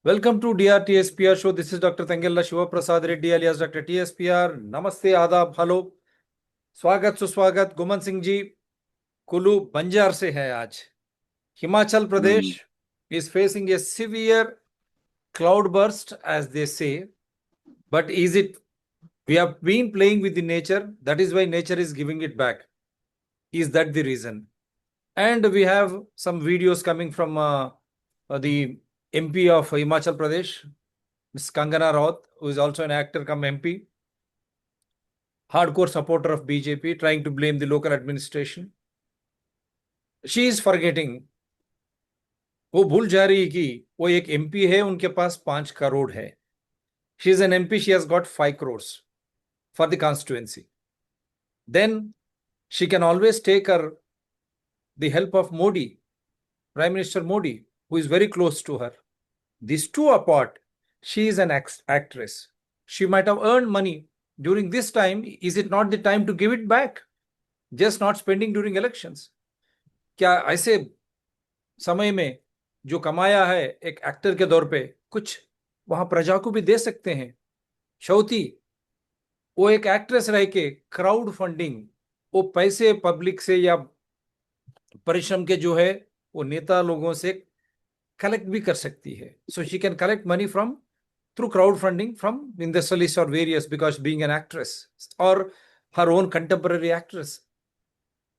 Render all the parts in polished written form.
Welcome to DRTSPR show. This is Dr. Tangella Shiva Prasad Reddy alias Dr. TSPR. नमस्ते, आदाब, hello, स्वागत सुस्वागत। गुमन सिंह जी कुल्लू बंजार से है आज। Himachal Pradesh is facing a severe cloud burst, as they say. But is it? We have been playing with the nature. That is why nature is giving it back. Is that the reason? And we have some videos coming from the MP of Himachal Pradesh, Ms. Kangana Ranaut, who is also an actor come MP, hardcore supporter of BJP, trying to blame the local administration. She is forgetting, वो भूल जा रही है कि वो एक MP है, उनके पास 5 करोड़ है. She is an MP, she has got 5 crores for the constituency. Then she can always take the help of Modi, Prime Minister Modi, who is very close to her. These two apart, she is an actress. She might have earned money during this time. Is it not the time to give it back? Just not spending during elections. क्या ऐसे समय में जो कमाया है एक actor के तौर पे कुछ वहां प्रजा को भी दे सकते हैं? शौती, वो एक एक्ट्रेस रह के क्राउड फंडिंग, वो पैसे पब्लिक से या परिश्रम के जो है वो नेता लोगों से कलेक्ट भी कर सकती है. So she can collect money from through crowdfunding from industrialists or various, because being an actress or her own contemporary actress.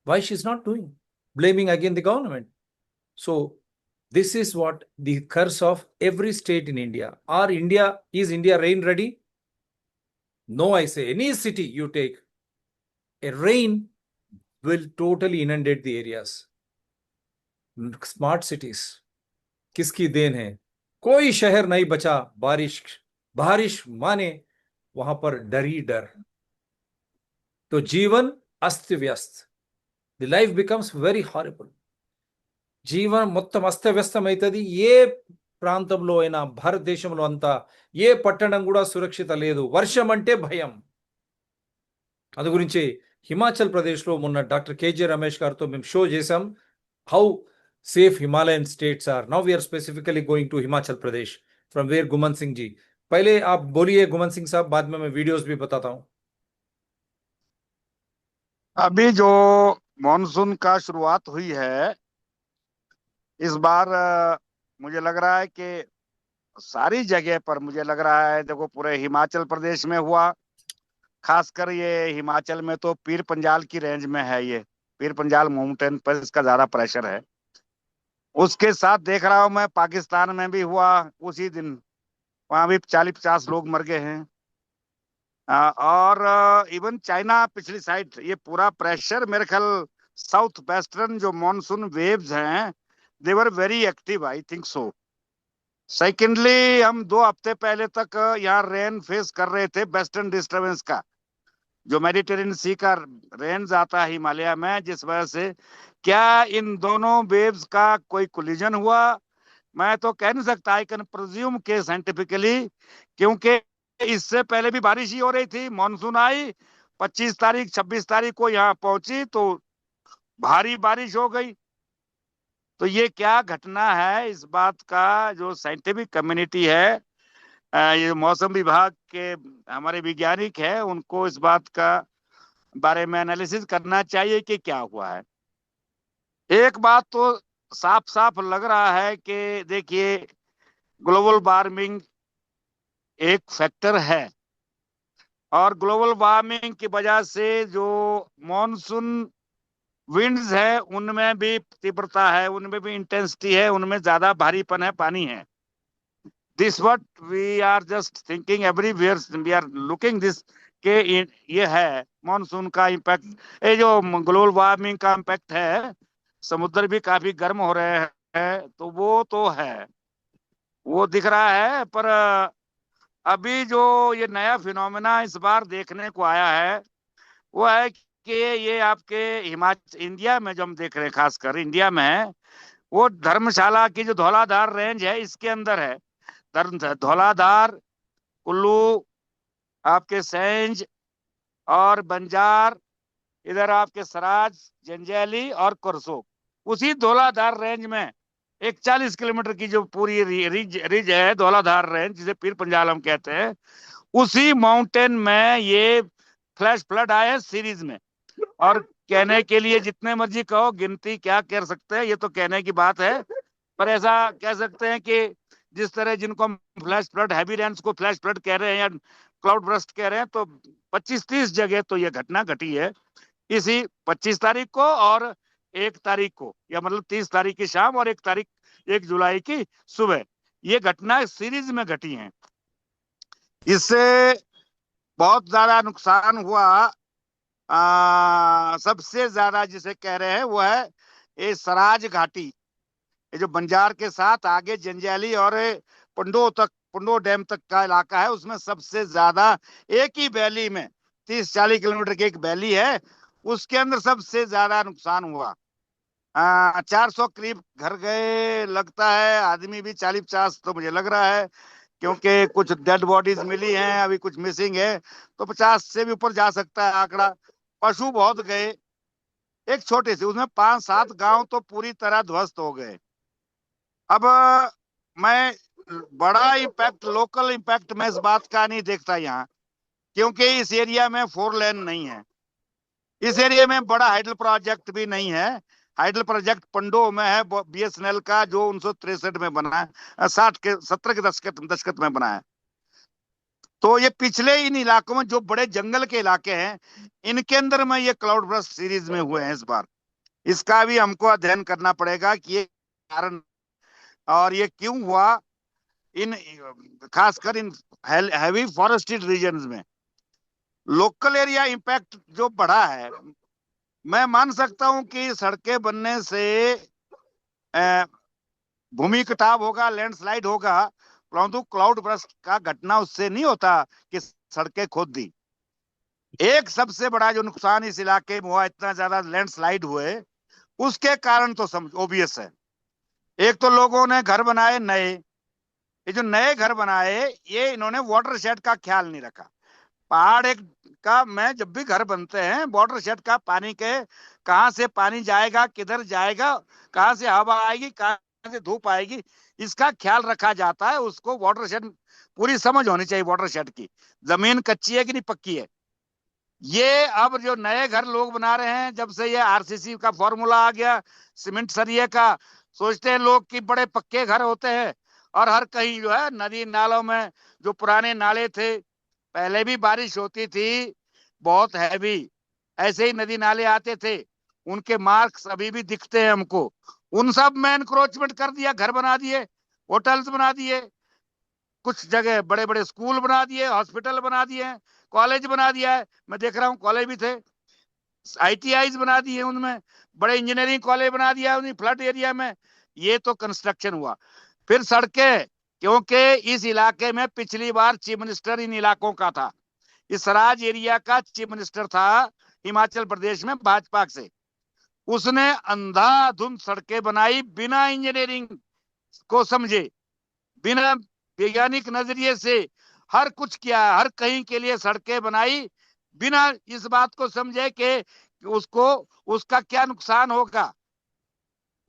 Why she's not doing? Blaming again the government. So this is what the curse of every state in India. Is India rain ready? No, I say any city you take, a rain will totally inundate the areas. Smart cities, किसकी then है? कोई शहर नहीं बचा बारिश माने वहां पर डर ही डर. तो जीवन अस्त व्यस्त. The life becomes very horrible. జీవనం మొత్తం అస్తవ్యస్తమవుతుంది. ఏ ప్రాంతంలో అయినా భారతదేశంలో అంతా ఏ పట్టణం కూడా సురక్షిత లేదు. వర్షం అంటే భయం. అందు గురించి హిమాచల్ ప్రదేశ్లో మొన్న డాక్టర్ కేజే రమేష్ గారితో మేము షో చేశాం, how safe Himalayan states are. Now we are specifically going to Himachal Pradesh from where Guman Singh ji. पहले आप बोलिए गुमन सिंह साहब, बाद में मैं वीडियोस भी बताता हूं. अभी जो मॉनसून का शुरुआत हुई है इस बार, मुझे लग रहा है कि सारी जगह पर, मुझे लग रहा है, देखो पूरे हिमाचल प्रदेश में हुआ, खासकर ये हिमाचल में तो पीर पंजाल की रेंज में है, ये पीर पंजाल माउंटेन पर इसका ज्यादा प्रेशर है. उसके साथ देख रहा हूं मैं पाकिस्तान में भी हुआ उसी दिन, वहां भी 40-50 लोग मर गए हैं. और इवन चाइना पिछली साइड, ये पूरा प्रेशर मेरे ख्याल साउथ वेस्टर्न जो मॉनसून वेव्स हैं, they were very active, I think so. Secondly, हम 2 हफ्ते पहले तक यहाँ रेन फेस कर रहे थे, वेस्टर्न डिस्टर्बेंस का, जो मेडिटेरियन सी का रेंज आता है हिमालय में, जिस वजह से क्या इन दोनों वेव्स का कोई कोलिजन हुआ, मैं तो कह नहीं सकता. आई कैन प्रिज्यूम के साइंटिफिकली, क्योंकि इससे पहले भी बारिश ही हो रही थी. मानसून आई 25 तारीख 26 तारीख को यहाँ पहुंची तो भारी बारिश हो गई. तो ये क्या घटना है, इस बात का जो साइंटिफिक कम्युनिटी है, ये मौसम विभाग के हमारे वैज्ञानिक है, उनको इस बात का बारे में एनालिसिस करना चाहिए कि क्या हुआ है. एक बात तो साफ साफ लग रहा है कि देखिए, ग्लोबल वार्मिंग एक फैक्टर है, और ग्लोबल वार्मिंग की वजह से जो मॉनसून विंड्स है उनमें भी तीव्रता है, उनमें भी इंटेंसिटी है, उनमें ज्यादा भारीपन है, पानी है. This what we are just thinking everywhere, we are looking this के ये है मॉनसून का इम्पैक्ट. ये जो ग्लोबल वार्मिंग का इम्पैक्ट है, समुद्र भी काफी गर्म हो रहे हैं, तो वो तो है, वो दिख रहा है. पर अभी जो ये नया फिनोमेना इस बार देखने को आया है वो है कि ये आपके हिमाचल इंडिया में जो हम देख रहे हैं, खासकर इंडिया में, वो धर्मशाला की जो धौलाधार रेंज है इसके अंदर है. धौलाधार, कुल्लू, आपके सैंज और बंजार, इधर आपके सराज, जंजैली और करसोग, उसी धौलाधार रेंज में एक 40 किलोमीटर की जो पूरी रिज रिज है, धौलाधार रेंज, जिसे पीर पंजाल हम कहते हैं, उसी माउंटेन में ये फ्लैश फ्लड आए हैं सीरीज में। और कहने के लिए जितने मर्जी कहो, गिनती क्या कर सकते हैं, ये तो कहने की बात है। पर ऐसा कह सकते हैं कि जिस तरह जिनको हम फ्लैश फ्लड, हैवी रेन्स को फ्लैश फ्लड कह रहे हैं या क्लाउड बर्स्ट कह रहे हैं, तो 25-30 जगह तो ये घटना घटी है इसी 25 तारीख को और 1 तारीख को, या मतलब 30 तारीख की शाम और 1 जुलाई की सुबह, ये घटना सीरीज में घटी है। इससे बहुत ज्यादा नुकसान हुआ। सबसे ज्यादा जिसे कह रहे हैं वो है ये सराज घाटी, ये जो बंजार के साथ आगे जंजैली और पुंडो डैम तक का इलाका है, उसमें सबसे ज्यादा एक ही वैली में 30-40 किलोमीटर की एक वैली है, उसके अंदर सबसे ज्यादा नुकसान हुआ। 400 करीब घर गए लगता है, आदमी भी 40-50 तो मुझे लग रहा है, क्योंकि कुछ डेड बॉडीज मिली हैं, अभी कुछ मिसिंग है, तो 50 से भी ऊपर जा सकता है आंकड़ा। पशु बहुत गए, एक छोटे से उसमें 5-7 गांव तो पूरी तरह ध्वस्त हो गए। अब मैं बड़ा इम्पैक्ट, लोकल इम्पैक्ट मैं इस बात का नहीं देखता यहाँ, क्योंकि इस एरिया में 4 लेन नहीं है, इस एरिया में बड़ा हाइडल प्रोजेक्ट भी नहीं है। हाइडल प्रोजेक्ट पंडो में है, बीएसएनएल का, जो 1963 में बना है, 70 के दशक में बना है। तो ये पिछले इन इलाकों में जो बड़े जंगल के इलाके हैं, इनके अंदर में ये क्लाउड बर्स्ट सीरीज में हुए हैं इस बार। इसका भी हमको अध्ययन करना पड़ेगा कि ये कारण और ये क्यों हुआ, इन खासकर इन हैवी फॉरेस्टेड रीजन्स में। लोकल एरिया इम्पैक्ट जो बढ़ा है, मैं मान सकता हूं कि सड़कें बनने से भूमि कटाव होगा, लैंडस्लाइड होगा, परंतु क्लाउड बर्स्ट का घटना उससे नहीं होता कि सड़कें खोद दी। एक सबसे बड़ा जो नुकसान इस इलाके में हुआ, इतना ज्यादा लैंडस्लाइड हुए, उसके कारण तो समझ ओबियस है। एक तो लोगों ने घर बनाए नए, ये जो नए घर बनाए, ये इन्होंने वाटर शेड का ख्याल नहीं रखा। पहाड़ एक का में जब भी घर बनते हैं, वाटर शेड का पानी के कहां से पानी जाएगा, किधर जाएगा, कहां से हवा आएगी, कहां से धूप आएगी, इसका ख्याल रखा जाता है। उसको वाटर शेड पूरी समझ होनी चाहिए, वाटर शेड की जमीन कच्ची है कि नहीं पक्की है। ये अब जो नए घर लोग बना रहे हैं, जब से ये आरसीसी का फॉर्मूला आ गया, सीमेंट सरिये का, सोचते हैं लोग कि बड़े पक्के घर होते हैं। और हर कहीं जो है नदी नालों में जो पुराने नाले थे, पहले भी बारिश होती थी बहुत हैवी, ऐसे ही नदी नाले आते थे, उनके मार्क्स अभी भी दिखते हैं हमको। उन सब में एनक्रोचमेंट कर दिया, घर बना दिए, होटल्स बना दिए, कुछ जगह बड़े बड़े स्कूल बना दिए, हॉस्पिटल बना दिए हैं, कॉलेज बना दिया है। मैं देख रहा हूँ कॉलेज भी थे, आईटीआईज बना दिए उनमें, बड़े इंजीनियरिंग कॉलेज बना दिया उन्हीं फ्लड एरिया में। ये तो कंस्ट्रक्शन हुआ। फिर सड़कें, क्योंकि इस इलाके में पिछली बार चीफ मिनिस्टर इन इलाकों का था, इस सराज एरिया का चीफ मिनिस्टर था हिमाचल प्रदेश में भाजपा से। उसने अंधाधुंध सड़कें बनाई, बिना इंजीनियरिंग को समझे, बिना वैज्ञानिक नजरिए से हर कुछ किया, हर कहीं के लिए सड़कें बनाई, बिना इस बात को समझे कि उसको उसका क्या नुकसान होगा।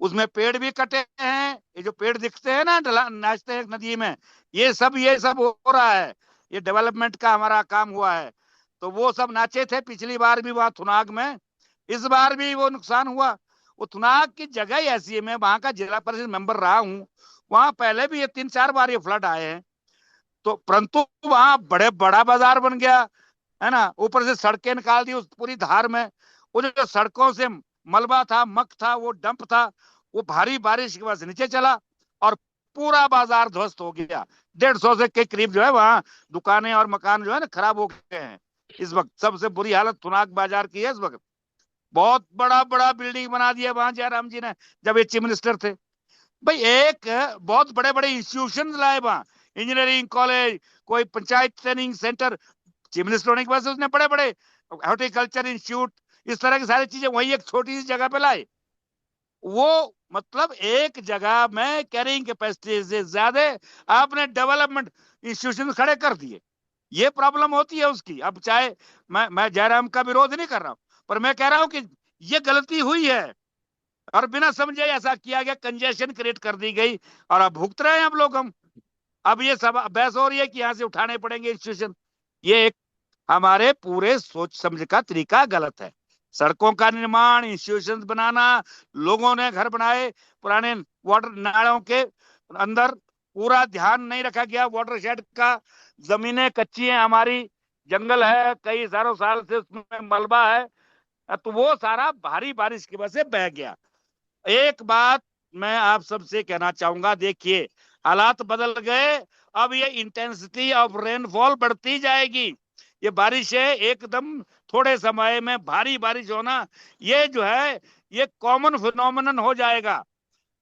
उसमें पेड़ भी कटे हैं, ये जो पेड़ दिखते हैं ना नाचते हैं नदी में, ये सब हो रहा है, ये डेवलपमेंट का हमारा काम हुआ है। तो वो सब नाचे थे पिछली बार भी वहां थुनाग में, इस बार भी वो नुकसान हुआ। वो थुनाग की जगह ही ऐसी है, मैं वहां का जिला परिषद मेंबर रहा हूँ, वहां पहले भी ये 3-4 बार ये फ्लड आए हैं, तो परंतु वहां बड़ा बाजार बन गया है ना, ऊपर से सड़कें निकाल दी उस पूरी धार में। वो जो सड़कों से मलबा था, मक था, वो डंप था, वो भारी बारिश की वजह से नीचे चला और पूरा बाजार ध्वस्त हो गया। 150 से के करीब जो है वहां दुकानें और मकान जो है ना खराब हो गए हैं। इस वक्त सबसे बुरी हालत थुनाग बाजार की है इस वक्त। बहुत बड़ा बड़ा बिल्डिंग बना दिया वहां जयराम जी ने, जब ये चीफ मिनिस्टर थे। भाई एक बहुत बड़े बड़े इंस्टीट्यूशन लाए वहां, इंजीनियरिंग कॉलेज, कोई panchayat training centre, chief minister होने की वजह से उसने बड़े बड़े हॉर्टिकल्चर इंस्टीट्यूट, इस तरह की सारी चीजें वही एक छोटी सी जगह पे लाए। वो मतलब एक जगह में कैरिंग कैपेसिटी से ज्यादा आपने डेवलपमेंट इंस्टीट्यूशन खड़े कर दिए। ये प्रॉब्लम होती है उसकी। अब चाहे मैं जयराम का विरोध नहीं कर रहा हूं, पर मैं कह रहा हूं कि ये गलती हुई है। और बिना समझे ऐसा किया गया, कंजेशन क्रिएट कर दी गई, और अब भुगत रहे हैं हम लोग। हम अब ये सब बहस हो रही है कि यहाँ से उठाने पड़ेंगे इंस्टीट्यूशन। ये एक हमारे पूरे सोच समझ का तरीका गलत है। सड़कों का निर्माण, इंस्टीट्यूशन बनाना, लोगों ने घर बनाए पुराने वाटर नालों के अंदर, पूरा ध्यान नहीं रखा गया वाटर शेड का। जमीनें कच्ची हैं हमारी, जंगल है, कई सालों साल से उसमें मलबा है, तो वो सारा भारी बारिश की वजह से बह गया। एक बात मैं आप सबसे कहना चाहूंगा, देखिए हालात बदल गए, अब ये इंटेंसिटी ऑफ रेनफॉल बढ़ती जाएगी। ये बारिश है एकदम थोड़े समय में भारी बारिश होना, ये जो है ये कॉमन फिनोमिनन हो जाएगा।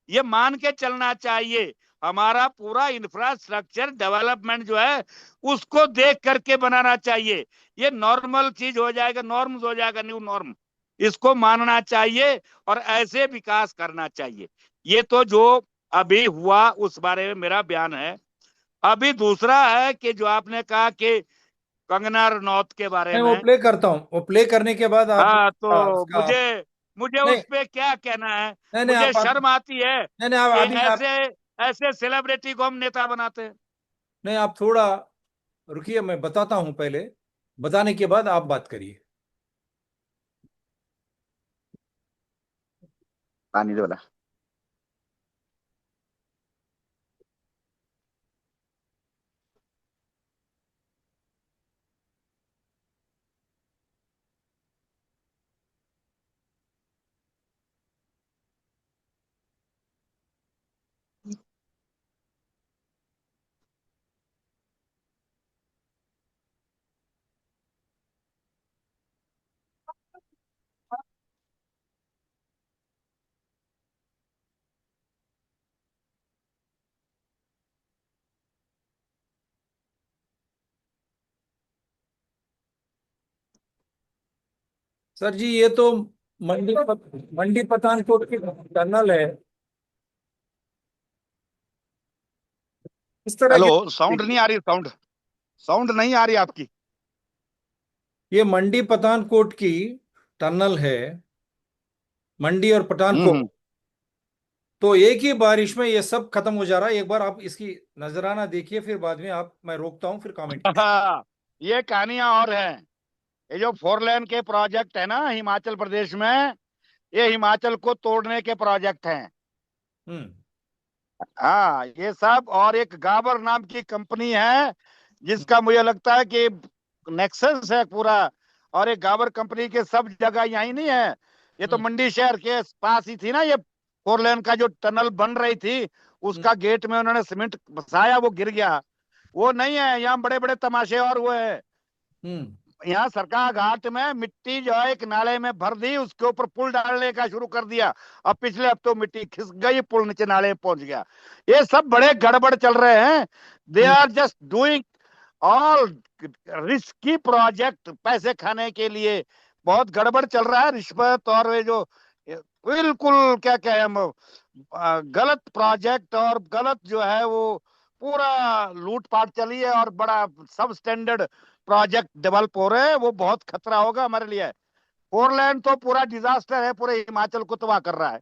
ये मान के चलना चाहिए। हमारा पूरा इंफ्रास्ट्रक्चर डेवलपमेंट जो है उसको देख करके बनाना चाहिए। ये नॉर्मल चीज हो जाएगा, नॉर्म्स हो जाएगा, न्यू नॉर्म, इसको मानना चाहिए और ऐसे विकास करना चाहिए। ये तो जो अभी हुआ उस बारे में मेरा बयान है। अभी दूसरा है कि जो आपने कहा कि कंगना रनौत के बारे मैं वो में, प्ले करता हूँ, वो प्ले करने के बाद आप हाँ, तो उसका। मुझे मुझे नहीं उस पे क्या कहना है। नहीं नहीं, मुझे आप शर्म आती है नहीं नहीं, आप कि अभी आप ऐसे ऐसे सेलिब्रिटी को हम नेता बनाते हैं। नहीं, आप थोड़ा रुकिए, मैं बताता हूं पहले, बताने के बाद आप बात करिए। पानी दे वाला। सर जी, ये तो मंडी पठानकोट की टनल है। इस तरह हेलो, की साउंड नहीं आ रही, साउंड साउंड नहीं आ रही आपकी। ये मंडी पठानकोट की टनल है, मंडी और पठानकोट। हम्म। तो एक ही बारिश में ये सब खत्म हो जा रहा है। एक बार आप इसकी नजराना देखिए, फिर बाद में आप, मैं रोकता हूं, फिर कमेंट कीजिए। ये कहानियां और हैं। ये जो फोर लेन के प्रोजेक्ट है ना हिमाचल प्रदेश में, ये हिमाचल को तोड़ने के प्रोजेक्ट हैं। हम्म। हाँ, ये सब, और एक गाबर नाम की कंपनी है जिसका मुझे लगता है कि नेक्सस है पूरा। और एक गाबर कंपनी के सब जगह यही नहीं है, ये तो हम्म। मंडी शहर के पास ही थी ना। ये फोर लेन का जो टनल बन रही थी, हम्म। उसका गेट में उन्होंने सीमेंट बसाया, वो गिर गया। वो नहीं है, यहाँ बड़े बड़े तमाशे और हुए हैं। हम्म। यहाँ सरकार घाट में मिट्टी जो है एक नाले में भर दी, उसके ऊपर पुल डालने का शुरू कर दिया। अब पिछले हफ्तों मिट्टी खिसक गई, पुल नीचे नाले में पहुंच गया। ये सब बड़े गड़बड़ चल रहे हैं। They hmm. Are just doing all risky project पैसे खाने के लिए। बहुत गड़बड़ चल रहा है, रिश्वत और ये जो बिल्कुल क्या कहें हम, गलत प्रोजेक्ट और गलत जो है वो पूरा लूटपाट चली है, और बड़ा सब स्टैंडर्ड प्रोजेक्ट डेवलप हो रहे हैं। वो बहुत खतरा होगा हमारे लिए। फोरलैंड तो पूरा डिजास्टर है, पूरे हिमाचल को तबाह कर रहा है।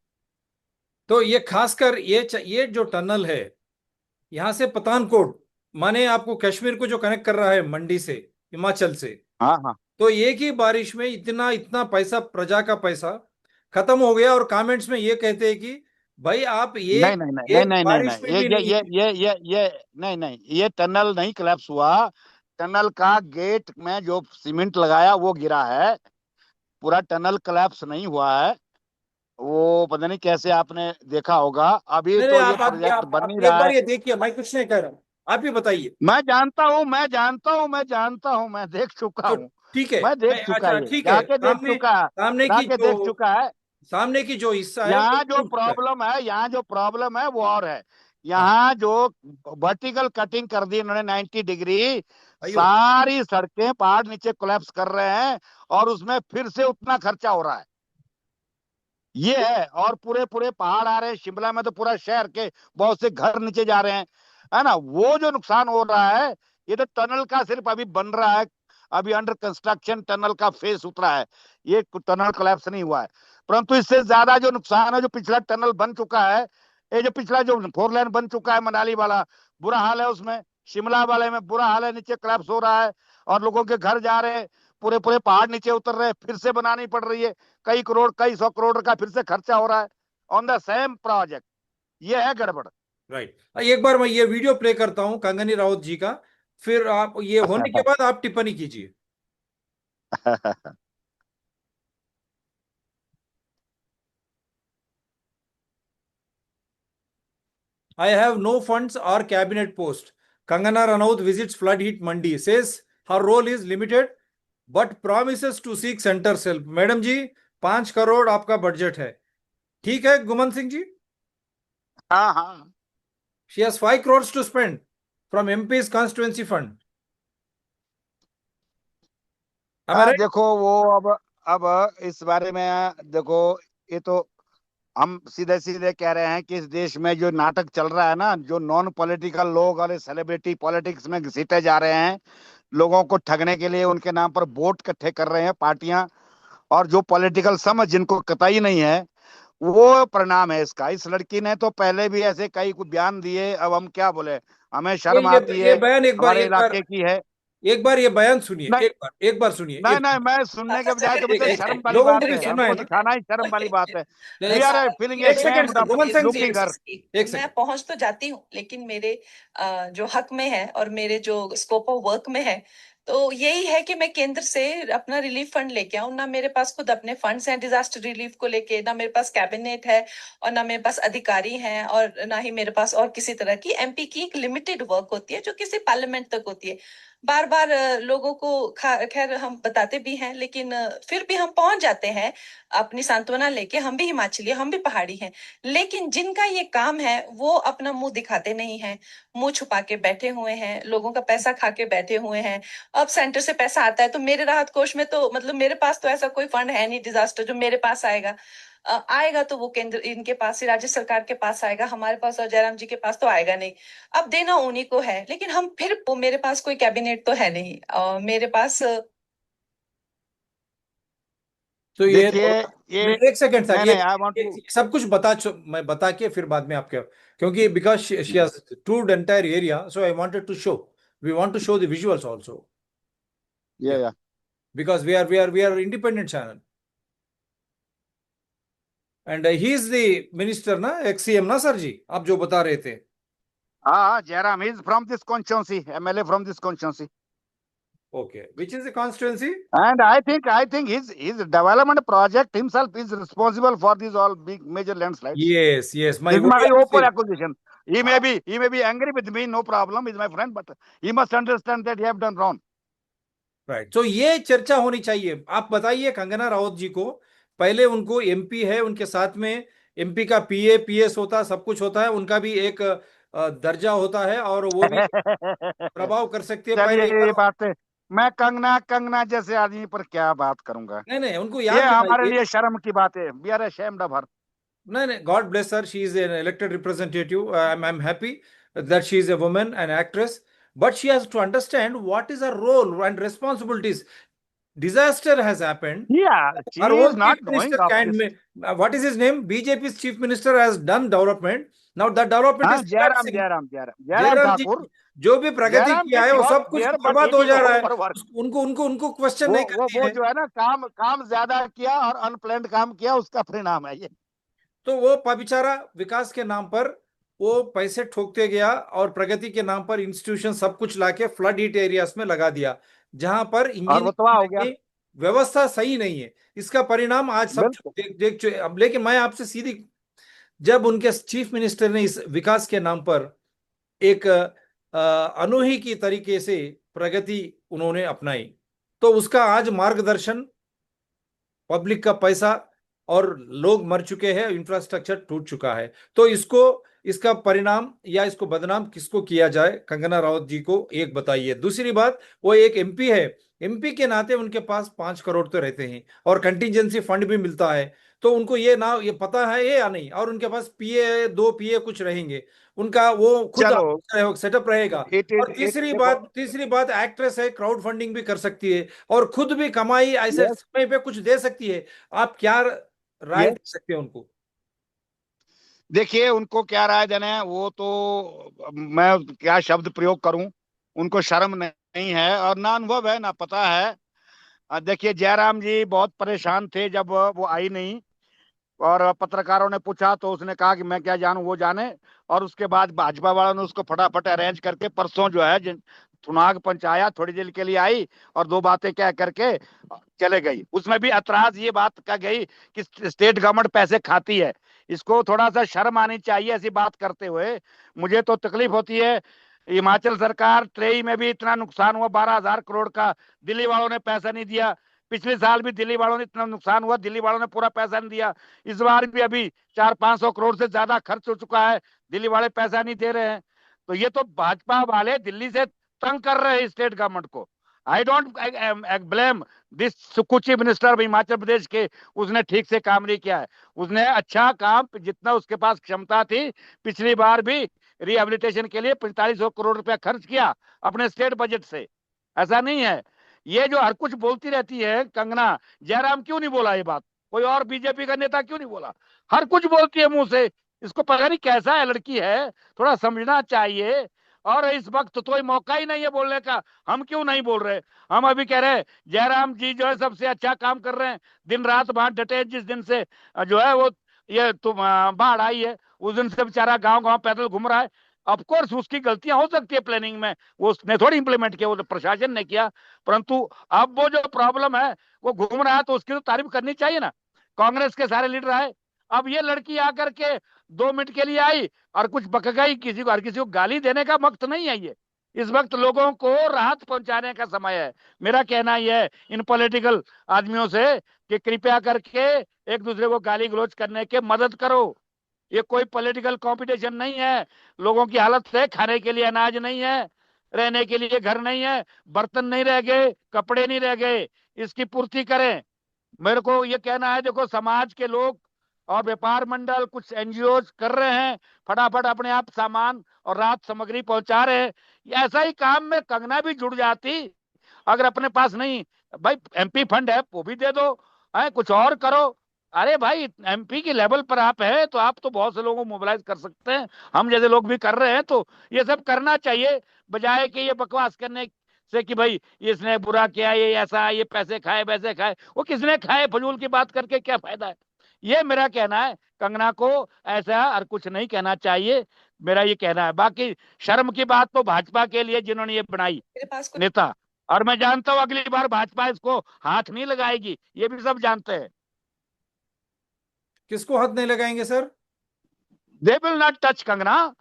तो ये खासकर ये जो टनल है, यहाँ से पठानकोट, माने आपको कश्मीर को जो कनेक्ट कर रहा है मंडी से, हिमाचल से, हाँ हाँ। तो एक ही बारिश में इतना इतना पैसा, प्रजा का पैसा खत्म हो गया। और कमेंट्स में ये कहते हैं कि भाई आप नहीं एक नहीं नहीं नहीं एक नहीं नहीं बारिश नहीं, में भी नहीं। ये नहीं नहीं, ये टनल नहीं collapse हुआ। टनल का गेट में जो सीमेंट लगाया वो गिरा है। पूरा टनल collapse नहीं हुआ है। वो पता नहीं कैसे आपने देखा होगा, अभी नहीं नहीं, तो ये प्रोजेक्ट बन आप नहीं एक रहा बार है। ये देखिए, मैं कुछ नहीं कह रहा हूँ, आप ही बताइए। मैं जानता हूँ, मैं जानता हूँ, मैं जानता हूँ, मैं देख चुका तो हूँ। ठीक है, मैं देख मैं चुका, अच्छा ये ठीक है, जाके देख सामने चुका, सामने की जाके जो देख चुका है। सामने की जो हिस्सा है वो यहाँ जो टूट चुका है। प्रॉब्लम है, यहाँ जो प्रॉब्लम है वो और है। हाँ। यहाँ जो वर्टिकल कटिंग कर दी इन्होंने 90 डिग्री, अयो। सारी सड़कें पहाड़ नीचे कोलैप्स कर रहे हैं, और उसमें फिर से उतना खर्चा हो रहा है। ये है, और पूरे पूरे पहाड़ आ रहे हैं। शिमला में तो पूरा शहर के बहुत से घर नीचे जा रहे हैं, है ना। वो जो नुकसान हो रहा है, ये तो टनल का सिर्फ अभी बन रहा है, अभी अंडर कंस्ट्रक्शन टनल का फेस उतरा है। ये टनल कोलैप्स नहीं हुआ है। परंतु इससे ज्यादा जो नुकसान है, जो पिछला टनल बन चुका है, ये जो पिछला जो 4 लेन बन चुका है मनाली वाला, बुरा हाल है उसमें। शिमला वाले में बुरा हाल है, नीचे क्लैप्स हो रहा है और लोगों के घर जा रहे हैं, पूरे पूरे पहाड़ नीचे उतर रहे हैं, फिर से बनानी पड़ रही है। कई करोड़, कई 100 करोड़ का फिर से खर्चा हो रहा है ऑन द सेम प्रोजेक्ट। ये है गड़बड़। राइट, एक बार मैं ये वीडियो प्ले करता हूं कंगनी राउत जी का, फिर आप ये होने के बाद आप टिप्पणी कीजिए। I have no funds or cabinet post. Kangana Ranaut visits flood hit Mandi, says her role is limited but promises to seek center's help. Madam ji, 5 crore आपका बजट है, ठीक है गुमन सिंह जी? हाँ हाँ। She has 5 crores to spend from MP's constituency fund. Am I हाँ right? देखो वो अब इस बारे में देखो, ये तो हम सीधे सीधे कह रहे हैं कि इस देश में जो नाटक चल रहा है ना, जो नॉन पॉलिटिकल लोग और सेलिब्रिटी पॉलिटिक्स में घसीटे जा रहे हैं, लोगों को ठगने के लिए उनके नाम पर वोट इकट्ठे कर रहे हैं पार्टियां, और जो पॉलिटिकल समझ जिनको कतई नहीं है, वो परिणाम है इसका। इस लड़की ने तो पहले भी ऐसे कई कुछ बयान दिए, अब हम क्या बोले, हमें ये शर्म ये आती ये है। बयान एक बार हमारे एक बार इलाके की है। एक बार ये बयान सुनिए, नहीं एक बार सुनिए, नहीं एक नहीं, मैं सुनने के बजाय तो मुझे शर्म वाली लोगों को बात भी है, सुनना है हमको ना। दिखाना ही शर्म वाली बात है। वी एक आर फीलिंग एक second, ashamed of Guman Singh ji, looking her। एक मैं सेकंड। पहुंच तो जाती हूँ, लेकिन मेरे जो हक में है और मेरे जो स्कोप ऑफ वर्क में है, तो यही है कि मैं केंद्र से अपना रिलीफ फंड लेके आऊं। ना मेरे पास खुद अपने फंड्स हैं डिजास्टर रिलीफ को लेके, ना मेरे पास कैबिनेट है, और ना मेरे पास अधिकारी हैं, और ना ही मेरे पास और किसी तरह की। एमपी की एक लिमिटेड वर्क होती है जो किसी पार्लियामेंट तक होती है। बार बार लोगों को खैर हम बताते भी हैं, लेकिन फिर भी हम पहुंच जाते हैं अपनी सांत्वना लेके। हम भी हिमाचली हैं, हम भी पहाड़ी हैं, लेकिन जिनका ये काम है वो अपना मुंह दिखाते नहीं हैं, मुंह छुपा के बैठे हुए हैं, लोगों का पैसा खा के बैठे हुए हैं। अब सेंटर से पैसा आता है तो मेरे राहत कोष में तो मतलब मेरे पास तो ऐसा कोई फंड है नहीं डिजास्टर जो मेरे पास आएगा। आएगा तो वो केंद्र इनके पास ही, राज्य सरकार के पास आएगा, हमारे पास और जयराम जी के पास तो आएगा नहीं। अब देना उन्हीं को है, लेकिन हम फिर मेरे पास कोई कैबिनेट तो है नहीं, मेरे पास तो ये देखिए ये, एक सेकंड सर, नहीं नहीं, आई वांट टू। सब कुछ मैं बता के फिर बाद में आपके, क्योंकि because she has toured entire area, so I wanted to show, we want to show the visuals also, ये या because we are independent channel, and he is the minister ना, एक्स सीएम ना सर जी, आप जो बता रहे थे। हाँ, Jairam is from this constituency, MLA from this constituency. Okay, which is the constituency? And I think his development project himself is responsible for these all big major landslides. Yes yes, This is my वही आपसे, open accusation. He may be angry with me, no problem, he's my friend, but he must understand that he have done wrong. Right, तो ये चर्चा होनी चाहिए। आप बताइए कंगना राउत जी को, पहले उनको एमपी है, उनके साथ में एमपी का पीए पीएस होता है, सब कुछ होता है, उनका भी एक दर्जा होता है और वो भी प्रभाव कर सकती है। चलिए पहले एक ये बार, बात है। मैं कंगना कंगना जैसे आदमी पर क्या बात करूंगा। नहीं नहीं, उनको ये याद हमारे दिलाइए। लिए शर्म की बात है। We are ashamed of her. नहीं नहीं, God bless her, she is an elected representative, I'm happy that she is a woman, an actress, but she has to understand what is her role and responsibilities. Disaster has happened. Yeah, she Our is own chief not knowing minister of can, this. what is his name? BJP's chief minister has done development. Now that development हाँ, is Jairam collapsing. Jairam Jairam Jairam Jairam ji Thakur. जो भी प्रगति जयराम किया did है वो work सब कुछ there, but बर्बाद it हो इज जा रहा है। Over work. उनको उनको उनको क्वेश्चन वो नहीं वो करनी वो है। जो है ना, काम काम ज्यादा किया और अनप्लान्ड काम किया, उसका परिणाम है ये। तो वो बेचारा विकास के नाम पर वो पैसे ठोकते गया और प्रगति के नाम पर इंस्टीट्यूशन सब कुछ लाके फ्लड हिट एरियाज में लगा दिया, जहां पर और वो तबाह हो इंजीनियरिंग गया। की व्यवस्था सही नहीं है। इसका परिणाम आज सब बिल्कुल। देख अब। लेकिन मैं आपसे सीधी, जब उनके चीफ मिनिस्टर ने इस विकास के नाम पर एक अनूही की तरीके से प्रगति उन्होंने अपनाई, तो उसका आज मार्गदर्शन, पब्लिक का पैसा और लोग मर चुके हैं, इंफ्रास्ट्रक्चर टूट चुका है। तो इसको, इसका परिणाम या इसको बदनाम किसको किया जाए? कंगना राउत जी को एक बताइए। दूसरी बात, वो एक एमपी है, एमपी के नाते उनके पास 5 करोड़ तो रहते हैं और कंटीजेंसी फंड भी मिलता है, तो उनको ये पता है ये या नहीं? और उनके पास पीए, 2 पीए कुछ रहेंगे, उनका वो खुद चलो, सेटअप रहेगा। इट इज और इट देखो। तीसरी बात, एक्ट्रेस है, क्राउड फंडिंग भी कर सकती है और खुद भी कमाई ऐसे यस। समय पे कुछ दे सकती है। आप क्या राय दे सकते हैं उनको? देखिए, उनको क्या राय देना है वो तो मैं क्या शब्द प्रयोग करूं। उनको शर्म नहीं है और ना अनुभव है ना पता है। देखिए, जयराम जी बहुत परेशान थे जब वो आई नहीं, और पत्रकारों ने पूछा तो उसने कहा कि मैं क्या जानूं, वो जाने। और उसके बाद भाजपा वालों ने उसको फटाफट अरेंज करके परसों जो है थुनाग पहुंचाया, थोड़ी देर के लिए आई और दो बातें कह करके चले गई। उसमें भी ऐतराज ये बात कह गई कि स्टेट गवर्नमेंट पैसे खाती है। इसको थोड़ा सा शर्म आनी चाहिए ऐसी बात करते हुए। मुझे तो तकलीफ होती है। हिमाचल सरकार ट्रेई में भी इतना नुकसान हुआ 12,000 करोड़ का, दिल्ली वालों ने पैसा नहीं दिया। पिछले साल भी दिल्ली वालों ने इतना नुकसान हुआ, दिल्ली वालों ने पूरा पैसा नहीं दिया। इस बार भी अभी 400-500 करोड़ से ज्यादा खर्च हो चुका है, दिल्ली वाले पैसा नहीं दे रहे हैं। तो ये तो भाजपा वाले दिल्ली से तंग कर रहे हैं स्टेट गवर्नमेंट को। आई डोंट ब्लेम दिस सुकुची मिनिस्टर ऑफ हिमाचल प्रदेश के। उसने ठीक से काम नहीं किया है। उसने अच्छा काम जितना उसके पास क्षमता थी, पिछली बार भी रिहेबिलिटेशन के लिए 4500 करोड़ रुपया खर्च किया अपने स्टेट बजट से। ऐसा नहीं है। ये जो हर कुछ बोलती रहती है कंगना, जयराम क्यों नहीं बोला ये बात? कोई और बीजेपी का नेता क्यों नहीं बोला? हर कुछ बोलती है मुंह से। इसको पता नहीं कैसा है, लड़की है, थोड़ा समझना चाहिए। और इस वक्त तो कोई मौका ही नहीं है बोलने का। हम क्यों नहीं बोल रहे? हम अभी कह रहे हैं जयराम जी जो है सबसे अच्छा काम कर रहे हैं, दिन रात वहां डटे। जिस दिन से जो है वो ये तुम बाढ़ आई है, उस दिन से बेचारा गांव गांव पैदल घूम रहा है। ऑफ कोर्स उसकी गलतियां हो सकती है प्लानिंग में, वो उसने थोड़ी इंप्लीमेंट किया, वो तो प्रशासन ने किया। परंतु अब वो जो प्रॉब्लम है वो घूम रहा है, तो उसकी तो तारीफ करनी चाहिए ना। कांग्रेस के सारे लीडर आए, अब ये लड़की आकर के 2 मिनट के लिए आई और कुछ बक गई। किसी को हर किसी को गाली देने का वक्त नहीं है ये। इस वक्त लोगों को राहत पहुंचाने का समय है। मेरा कहना यह है इन पॉलिटिकल आदमियों से कि कृपया करके एक दूसरे को गाली गलौज करने के मदद करो। ये कोई पॉलिटिकल कंपटीशन नहीं है। लोगों की हालत है, खाने के लिए अनाज नहीं है, रहने के लिए घर नहीं है, बर्तन नहीं रह गए, कपड़े नहीं रह गए, इसकी पूर्ति करें। मेरे को ये कहना है, देखो समाज के लोग और व्यापार मंडल कुछ एनजीओ कर रहे हैं, फटाफट अपने आप सामान और राहत सामग्री पहुंचा रहे हैं। ऐसा ही काम में कंगना भी जुड़ जाती। अगर अपने पास नहीं, भाई एमपी फंड है वो भी दे दो, है कुछ और करो। अरे भाई, एमपी के लेवल पर आप है तो आप तो बहुत से लोगों को मोबिलाइज कर सकते हैं। हम जैसे लोग भी कर रहे हैं, तो ये सब करना चाहिए, बजाय कि ये बकवास करने से कि भाई इसने बुरा किया, ये ऐसा, ये पैसे खाए वैसे खाए। वो किसने खाए? फजूल की बात करके क्या फायदा है? ये मेरा कहना है। कंगना को ऐसा और कुछ नहीं कहना चाहिए, मेरा ये कहना है। बाकी शर्म की बात तो भाजपा के लिए जिन्होंने ये बनाई मेरे पास कुछ नेता, और मैं जानता हूं अगली बार भाजपा इसको हाथ नहीं लगाएगी, ये भी सब जानते हैं। किसको हाथ नहीं लगाएंगे sir? They will not touch Kangana.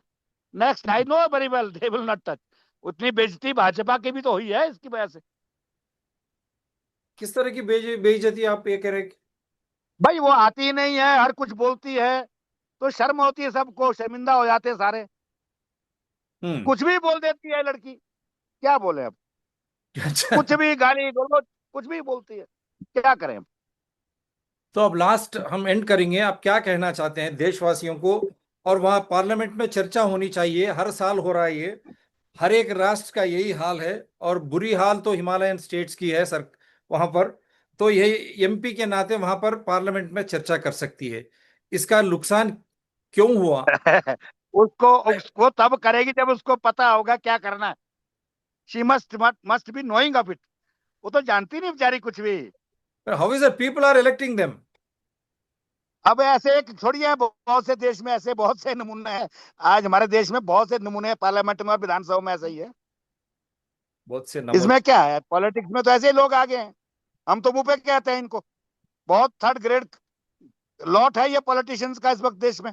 Next, I know very well, they will not touch. उतनी बेइज्जती भाजपा की भी तो हुई है इसकी वजह से। किस तरह की बेइज्जती आप ये कह रहे हैं? भाई वो आती ही नहीं है, हर कुछ बोलती है, तो शर्म होती है, सबको शर्मिंदा हो जाते हैं सारे। हम्म। कुछ भी बोल देती है लड़की, क्या बोले अब? अच्छा। कुछ भी गाली गलौज कुछ भी बोलती है, क्या करें अब? तो अब लास्ट हम एंड करेंगे, आप क्या कहना चाहते हैं देशवासियों को? और वहाँ पार्लियामेंट में चर्चा होनी चाहिए, हर साल हो रहा है ये, हर एक राष्ट्र का यही हाल है। और बुरी हाल तो हिमालयन स्टेट्स की है सर वहां पर। तो यही एमपी के नाते वहां पर पार्लियामेंट में चर्चा कर सकती है, इसका नुकसान क्यों हुआ। उसको उसको तब करेगी जब उसको पता होगा क्या करना है। She must must be knowing of it. वो तो जानती नहीं बेचारी कुछ भी। How is the people are electing them? अब ऐसे एक थोड़ी है, बहुत से देश में ऐसे बहुत से नमूने हैं। आज हमारे देश में बहुत से नमूने हैं, पार्लियामेंट में और विधानसभा में ऐसा ही है। बहुत से नमूने। इसमें क्या है? पॉलिटिक्स में तो ऐसे ही लोग आगे हैं। हम तो मुंह पे कहते हैं इनको। बहुत थर्ड ग्रेड लॉट है ये पॉलिटिशियंस का इस वक्त देश में।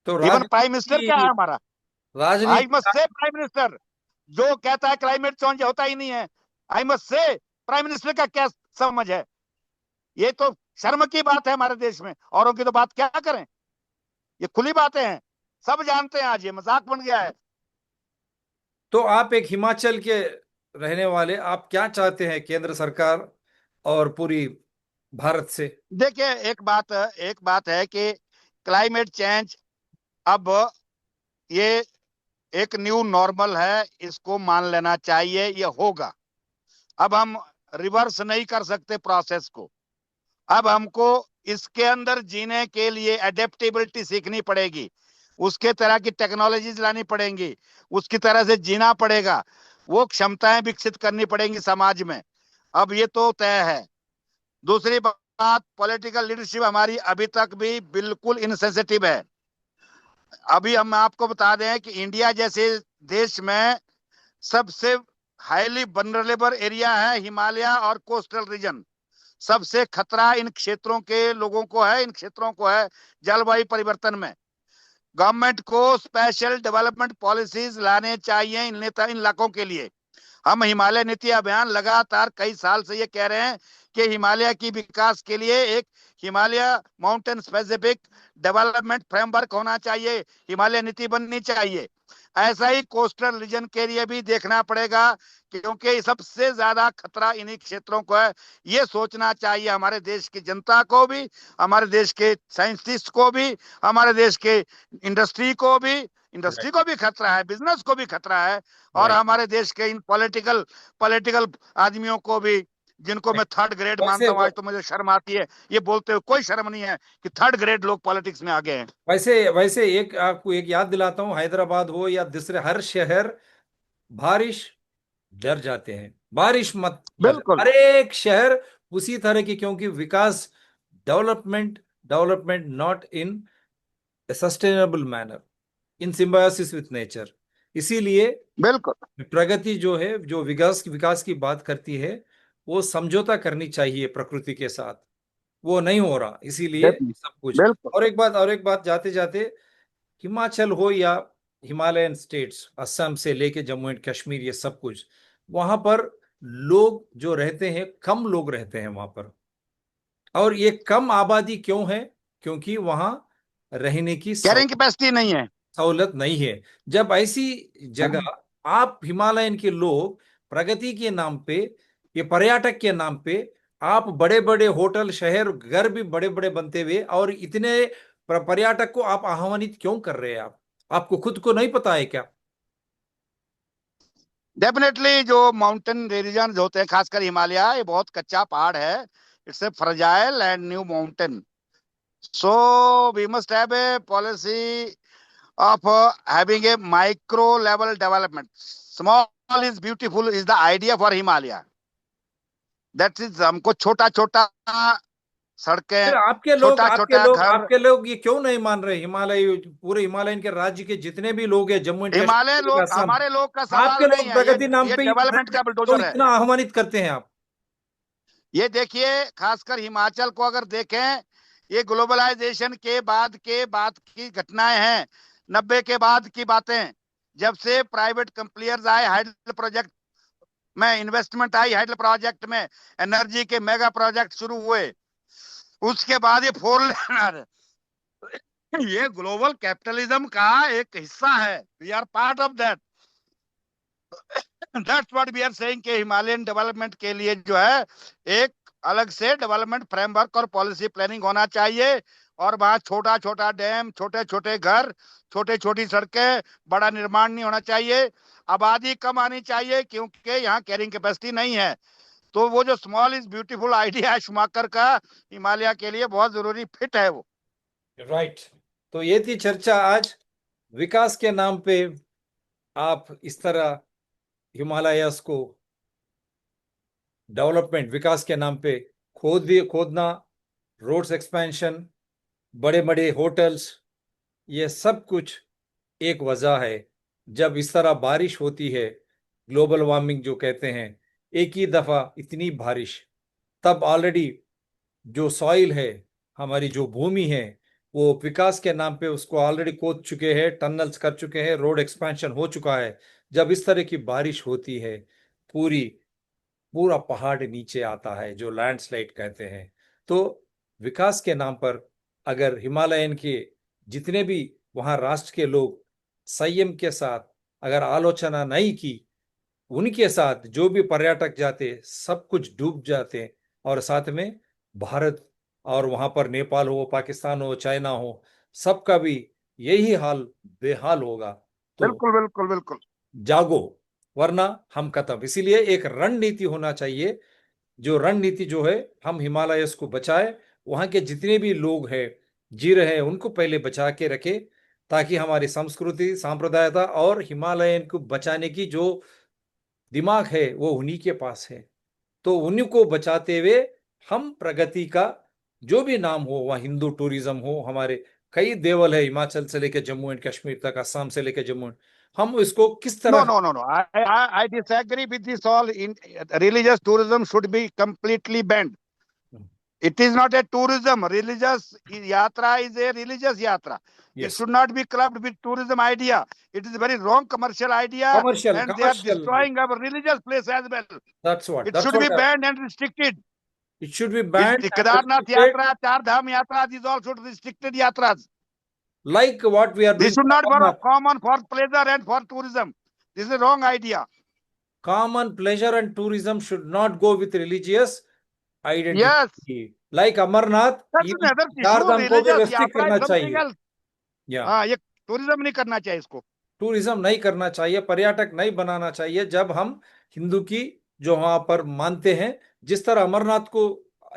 तो इवन प्राइम मिनिस्टर क्या है राजनीति, हमारा? आई राजनीति। मस्ट से प्राइम मिनिस्टर जो कहता है क्लाइमेट चेंज होता ही नहीं है, I must say prime minister का क्या समझ है? ये तो शर्म की बात है हमारे देश में। औरों की तो बात क्या करें, ये खुली बातें हैं, सब जानते हैं। आज ये मजाक बन गया है। तो आप एक हिमाचल के रहने वाले, आप क्या चाहते हैं केंद्र सरकार और पूरी भारत से? देखिए, एक बात है कि क्लाइमेट चेंज अब ये एक न्यू नॉर्मल है, इसको मान लेना चाहिए, ये होगा। अब हम रिवर्स नहीं कर सकते प्रोसेस को। अब हमको इसके अंदर जीने के लिए एडेप्टेबिलिटी सीखनी पड़ेगी, उसके तरह की टेक्नोलॉजीज लानी पड़ेंगी, उसकी तरह से जीना पड़ेगा, वो क्षमताएं विकसित करनी पड़ेंगी समाज में। अब ये तो तय है। दूसरी बात, पॉलिटिकल लीडरशिप हमारी अभी तक भी बिल्कुल इनसेंसिटिव है। अभी हम आपको बता दें कि इंडिया जैसे देश में सबसे हाईली वल्नरेबल एरिया है हिमालय और कोस्टल रीजन। सबसे खतरा इन क्षेत्रों के लोगों को है, इन क्षेत्रों को है जलवायु परिवर्तन में। गवर्नमेंट को स्पेशल डेवलपमेंट पॉलिसीज लाने चाहिए इन इलाकों के लिए। हम हिमालय नीति अभियान लगातार कई साल से ये कह रहे हैं कि हिमालय की विकास के लिए एक Himalaya mountain specific development framework होना चाहिए, हिमालय नीति बननी चाहिए। ऐसा ही कोस्टल रीजन के लिए भी देखना पड़ेगा, क्योंकि सबसे ज्यादा खतरा इन्हीं क्षेत्रों को है। ये सोचना चाहिए हमारे देश की जनता को भी, हमारे देश के साइंटिस्ट को भी, हमारे देश के इंडस्ट्री को भी खतरा है, बिजनेस को भी खतरा है, और Right. हमारे देश के इन पॉलिटिकल आदमियों को भी, जिनको मैं थर्ड ग्रेड वैसे मानता हूँ। आज तो मुझे शर्म आती है ये बोलते हुए, कोई शर्म नहीं है कि थर्ड ग्रेड लोग पॉलिटिक्स में आ गए हैं। वैसे वैसे एक आपको एक याद दिलाता हूँ, हैदराबाद हो या दूसरे हर शहर, बारिश डर जाते हैं, बारिश मत बता, बिल्कुल हर एक शहर उसी तरह की, क्योंकि विकास, development, development not in sustainable manner, in symbiosis with nature. इसीलिए बिल्कुल प्रगति जो है, जो विकास विकास की बात करती है, वो समझौता करनी चाहिए प्रकृति के साथ। वो नहीं हो रहा, इसीलिए सब कुछ। बिल्कुल और एक बात जाते जाते, हिमाचल हो या हिमालयन स्टेट्स, असम से लेके जम्मू एंड कश्मीर, ये सब कुछ, वहां पर लोग जो रहते हैं, कम लोग रहते हैं वहां पर। और ये कम आबादी क्यों है? क्योंकि वहां रहने की कैरिंग कैपेसिटी नहीं है। सहूलत नहीं है। जब ऐसी जगह आप हिमालयन के लोग प्रगति के नाम पे, ये पर्यटक के नाम पे, आप बड़े बड़े होटल, शहर, घर भी बड़े बड़े बनते हुए, और इतने पर्यटक को आप आह्वानित क्यों कर रहे हैं? आप आपको खुद को नहीं पता है क्या? डेफिनेटली जो माउंटेन रीजन होते हैं, खासकर हिमालय, ये बहुत कच्चा पहाड़ है। It's a fragile and new mountain, so we must have a policy of having a micro level development. Small is beautiful is the idea for Himalaya. That is, हमको छोटा छोटा फिर सड़कें, आपके लोग छोटा आपके छोटा लोग घर। आपके लोग ये क्यों नहीं मान रहे? हिमालय, पूरे हिमालयन के राज्य के जितने भी लोग हैं, जम्मू एंड हिमालय कश्मीर, लोग, असम, हमारे लोग का सवाल आपके नहीं लोग है, ये प्रगति नाम ये पे डेवलपमेंट का तो बुलडोजर है। इतना आह्वानित करते हैं आप? ये देखिए, खासकर हिमाचल को अगर देखें, ये ग्लोबलाइजेशन के बाद की घटनाएं हैं, 90 के बाद की बातें। जब से प्राइवेट कंपनियां आए, हाइडल प्रोजेक्ट में इन्वेस्टमेंट आई, हाइडल प्रोजेक्ट में एनर्जी के मेगा प्रोजेक्ट शुरू हुए, उसके बाद ये फोर लेनर, ये ग्लोबल कैपिटलिज्म का एक हिस्सा है। We are part of that. That's what we are saying कि हिमालयन डेवलपमेंट के लिए जो है एक अलग से डेवलपमेंट फ्रेमवर्क और पॉलिसी प्लानिंग होना चाहिए। और वहां छोटा छोटा डैम, छोटे छोटे घर, छोटे छोटी सड़कें, बड़ा निर्माण नहीं होना चाहिए। आबादी कम आनी चाहिए, क्योंकि यहाँ कैरिंग कैपेसिटी नहीं है। तो वो जो स्मॉल इज ब्यूटीफुल आइडिया है शुमाकर का, हिमालय के लिए बहुत जरूरी फिट है वो। राइट। तो ये थी चर्चा आज। विकास के नाम पे आप इस तरह हिमालयस को, डेवलपमेंट, विकास के नाम पे खोदना, रोड्स एक्सपेंशन, बड़े बड़े होटल्स, ये सब कुछ एक वजह है। जब इस तरह बारिश होती है, ग्लोबल वार्मिंग जो कहते हैं, एक ही दफा इतनी बारिश, तब ऑलरेडी जो सॉइल है, हमारी जो भूमि है, वो विकास के नाम पे उसको ऑलरेडी खोद चुके हैं, टनल्स कर चुके हैं, रोड एक्सपेंशन हो चुका है। जब इस तरह की बारिश होती है, पूरी पूरा पहाड़ नीचे आता है, जो लैंडस्लाइड कहते हैं। तो विकास के नाम पर अगर हिमालयन के जितने भी वहाँ राष्ट्र के लोग संयम के साथ अगर आलोचना नहीं की, उनके साथ जो भी पर्यटक जाते, सब कुछ डूब जाते। और साथ में भारत, और वहां पर नेपाल हो, पाकिस्तान हो, चाइना हो, सबका भी यही हाल, बेहाल होगा। तो बिल्कुल बिल्कुल बिल्कुल। जागो, वरना हम खत्म। इसीलिए एक रणनीति होना चाहिए, जो रणनीति जो है, हम हिमालयस को बचाए, वहां के जितने भी लोग हैं जी रहे हैं उनको पहले बचा के रखे, ताकि हमारी संस्कृति सांप्रदायता और हिमालयन को बचाने की जो दिमाग है वो उन्हीं के पास है। तो उन्हीं को बचाते हुए हम प्रगति का जो भी नाम हो, वहाँ हिंदू टूरिज्म हो, हमारे कई देवल है हिमाचल से लेकर जम्मू एंड कश्मीर तक, असम से लेकर जम्मू, हम इसको किस No, तरह। no, no, no. I disagree with this all. In religious tourism should be completely banned. It is not a tourism. Religious yatra is a religious yatra. It Yes, should not be clubbed with tourism idea. It is a very wrong commercial idea, commercial, and they are commercial. destroying our religious place as well. That's what. It That's should be what. banned and restricted. It should be This banned and Kedarnath restricted, yatra, Char Dham yatra, these all should restricted yatras. like what we are This doing should for not be Amarnath. common for pleasure and for tourism. This is a wrong idea. Common pleasure and tourism should not go with religious Yes, identity. Like Amarnath, that's even another चार issue. धाम को भी Religious restrict yatra करना is something चाहिए। else. या हाँ, ये tourism नहीं करना चाहिए इसको। टूरिज्म नहीं करना चाहिए, पर्यटक नहीं बनाना चाहिए। जब हम हिंदू की जो वहां पर मानते हैं, जिस तरह अमरनाथ को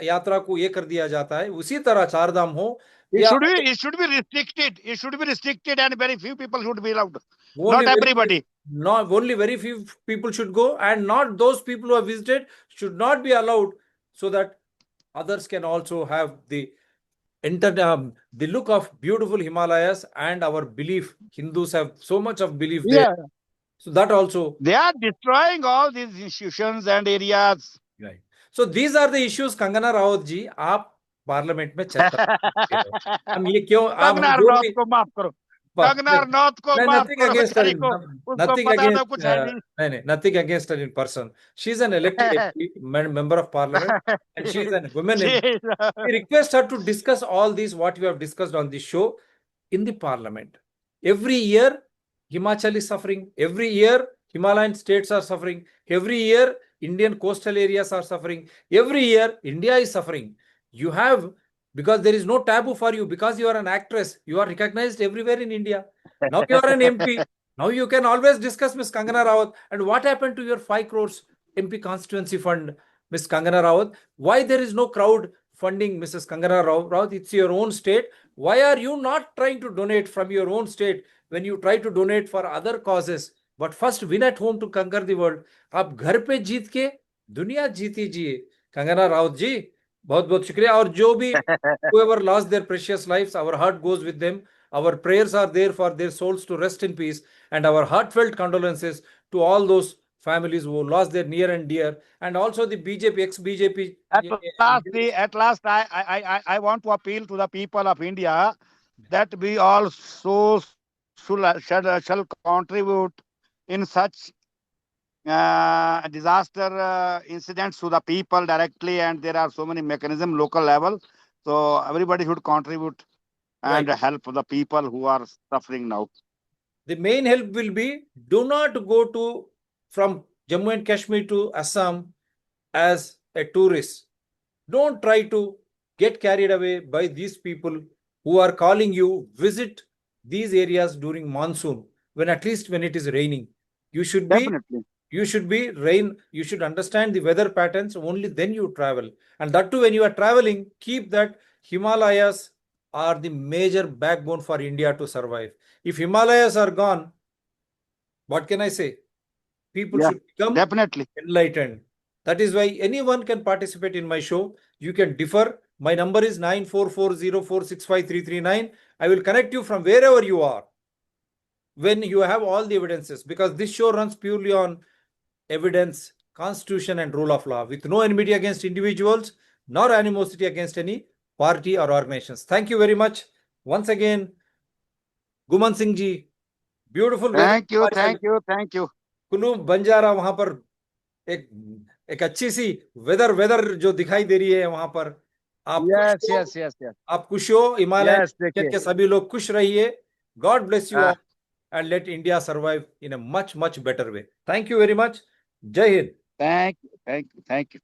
यात्रा को ये कर दिया जाता है, उसी तरह चार धाम हो It या should be, it should be restricted. It should be restricted, and very few people should be allowed. only Not very everybody. not only very few people should go, and not those people who have visited should not be allowed, so that others can also have the the look of beautiful Himalayas and our belief. Hindus have so much of belief there, Yeah. so that also. They are destroying all these institutions and areas. Right. So these are the issues, Kangana Raut जी, आप parliament में चर्चा करते हो। हम ये क्यों आप कंगना जो रनौत भी को माफ करो। कंगना रनौत को मैं माफ नथिंग करो, अगेंस्ट हर, बेचारी को उसको नथिंग पता था अगेंस्ट, कुछ है नहीं। नहीं nothing against her in person. She is an elected MP, member of parliament, and she is a woman MP. We request her to discuss all these what we have discussed on this show in the parliament. Every year Himachal is suffering, every year Himalayan states are suffering, every year Indian coastal areas are suffering, every year India is suffering. You have, because there is no taboo for you, because you are an actress, you are recognized everywhere in India. Now you are an MP. Now you can always discuss Miss Kangana Rawat. And what happened to your 5 crores MP constituency fund, Miss Kangana Rawat? Why there is no crowd funding Mrs. Kangana Rawat? It's your own state. Why are you not trying to donate from your own state when you try to donate for other causes? But first win at home to conquer the world. आप घर पे जीत के दुनिया जीती जिए। कंगना राउत जी, बहुत बहुत शुक्रिया। और जो भी whoever lost their precious lives, our heart goes with them. Our prayers are there for their souls to rest in peace, and our heartfelt condolences to all those families who lost their near and dear, and also the BJP, ex-BJP. At last, I want to appeal to the people of India that we also shall contribute in such disaster incidents to the people directly, and there are so many mechanisms local level. So everybody should contribute and Right. help the people who are suffering now. The main help will be, do not go to from Jammu and Kashmir to Assam as a tourist. Don't try to get carried away by these people who are calling you visit these areas during monsoon, when at least when it is raining. You should be Definitely. you should understand the weather patterns, only then you travel. And that too, when you are traveling, keep that Himalayas are the major backbone for India to survive. If Himalayas are gone, what can I say? People Yeah, should become definitely. enlightened. That is why anyone can participate in my show. You can differ. My number is 9440465339. I will connect you from wherever you are when you have all the evidences, because this show runs purely on evidence, constitution, and rule of law, with no enmity against individuals nor animosity against any party or organizations. Thank you very much once again, Guman Singh ji. Beautiful weather. Thank you. Kullu Banjara वहां पर एक अच्छी see whether जो दिखाई दे रही है वहां पर। आप Yes. आप खुश हो, हिमालय Yes, देखिए। के सभी लोग खुश रहिए। God bless you all and let India survive in a much better way. Thank you very much. Jai Hind. Thank you.